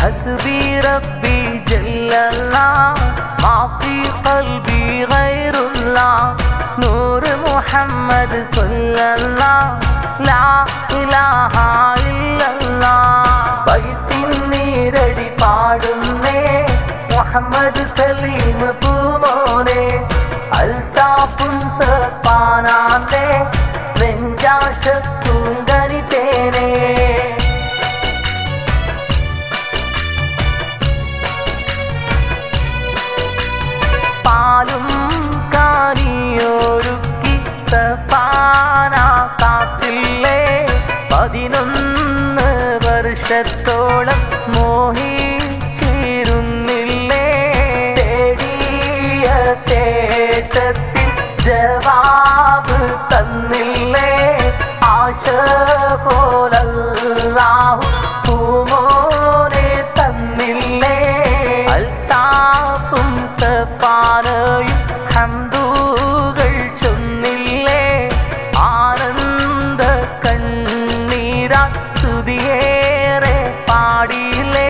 حسبي ربي جل الله ما في قلبي غير الله نور محمد صلى الله لا إله إلا الله ബൈത്തിൻ നീരടി പാടുന്നേ മുഹമ്മദ് സലീം പൂമോനെ അൽതാഫും സഫാനാന്റെ നെഞ്ചാശത്തും ഗനിതേനെ പാലും കാനിയൊരുക്കി സഫാന കാത്തില്ലേ 11 വർഷത്തോളം മോഹിച്ചിരുന്നില്ലേ തേടിയ തേട്ടത്തിൽ ജവാബ് തന്നില്ലേ ആശ പോലല്ലാഹു പൂമോനെ തന്നില്ലേ അൽതാഫും സഫാനയും ഹംദ